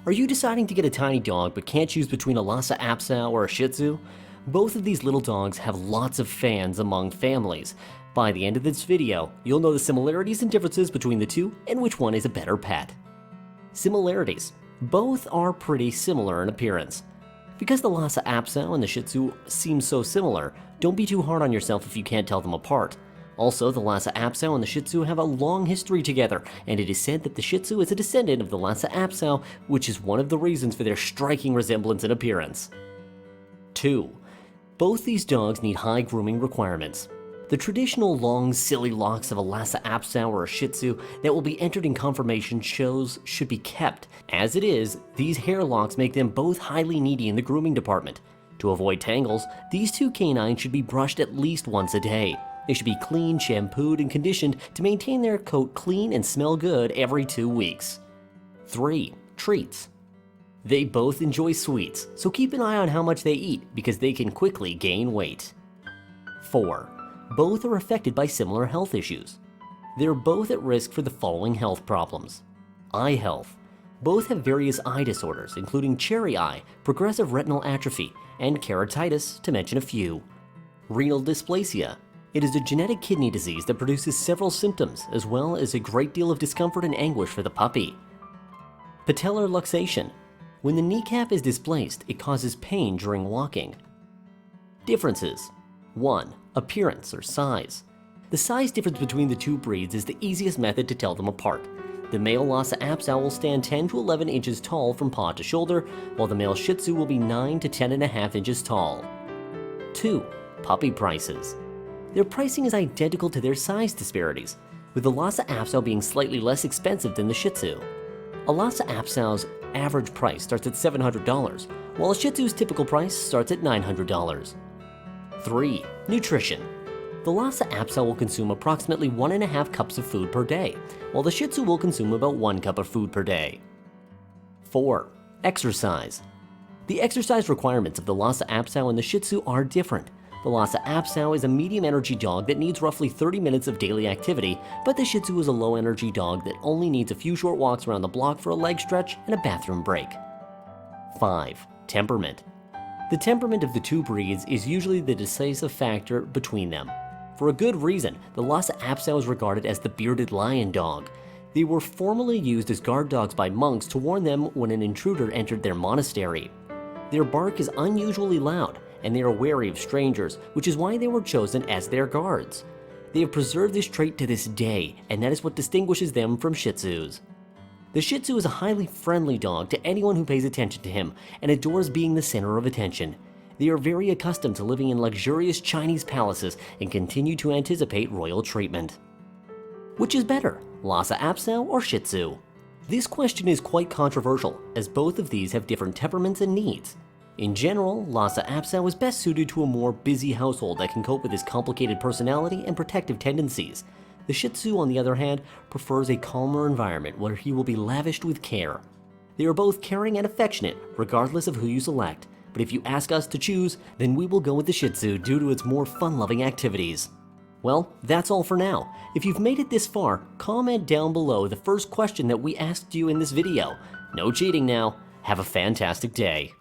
Are you deciding to get a tiny dog but can't choose between a Lhasa Apsow or a Shih Tzu? Both of these little dogs have lots of fans among families. By the end of this video, you'll know the similarities and differences between the two and which one is a better pet. Similarities. Both are pretty similar in appearance. Because the Lhasa Apsow and the Shih Tzu seem so similar, don't be too hard on yourself if you can't tell them apart. Also, the Lhasa Apsow and the Shih Tzu have a long history together, and it is said that the Shih Tzu is a descendant of the Lhasa Apsow, which is one of the reasons for their striking resemblance in appearance. 2. Both these dogs need high grooming requirements. The traditional long, silly locks of a Lhasa Apsow or a Shih Tzu that will be entered in conformation shows should be kept. As it is, these hair locks make them both highly needy in the grooming department. To avoid tangles, these two canines should be brushed at least once a day. They should be cleaned, shampooed, and conditioned to maintain their coat clean and smell good every 2 weeks. 3. Treats. They both enjoy sweets, so keep an eye on how much they eat because they can quickly gain weight. 4. Both are affected by similar health issues. They're both at risk for the following health problems. Eye health. Both have various eye disorders, including cherry eye, progressive retinal atrophy, and keratitis, to mention a few. Renal dysplasia. It is a genetic kidney disease that produces several symptoms, as well as a great deal of discomfort and anguish for the puppy. Patellar luxation. When the kneecap is displaced, it causes pain during walking. Differences. 1. Appearance or size. The size difference between the two breeds is the easiest method to tell them apart. The male Lhasa Apsow will stand 10 to 11 inches tall from paw to shoulder, while the male Shih Tzu will be 9 to 10.5 inches tall. 2. Puppy prices. Their pricing is identical to their size disparities, with the Lhasa Apsow being slightly less expensive than the Shih Tzu. A Lhasa Apsow's average price starts at $700, while a Shih Tzu's typical price starts at $900. 3. Nutrition. The Lhasa Apsow will consume approximately 1.5 cups of food per day, while the Shih Tzu will consume about 1 cup of food per day. 4. Exercise. The exercise requirements of the Lhasa Apsow and the Shih Tzu are different. The Lhasa Apsow is a medium-energy dog that needs roughly 30 minutes of daily activity, but the Shih Tzu is a low-energy dog that only needs a few short walks around the block for a leg stretch and a bathroom break. 5. Temperament. The temperament of the two breeds is usually the decisive factor between them. For a good reason, the Lhasa Apsow is regarded as the bearded lion dog. They were formerly used as guard dogs by monks to warn them when an intruder entered their monastery. Their bark is unusually loud, and they are wary of strangers, which is why they were chosen as their guards. They have preserved this trait to this day, and that is what distinguishes them from Shih Tzus. The Shih Tzu is a highly friendly dog to anyone who pays attention to him and adores being the center of attention. They are very accustomed to living in luxurious Chinese palaces and continue to anticipate royal treatment. Which is better, Lhasa Apsow or Shih Tzu? This question is quite controversial, as both of these have different temperaments and needs. In general, Lhasa Apsow is best suited to a more busy household that can cope with his complicated personality and protective tendencies. The Shih Tzu, on the other hand, prefers a calmer environment where he will be lavished with care. They are both caring and affectionate, regardless of who you select, but if you ask us to choose, then we will go with the Shih Tzu due to its more fun-loving activities. Well, that's all for now. If you've made it this far, comment down below the first question that we asked you in this video. No cheating now. Have a fantastic day.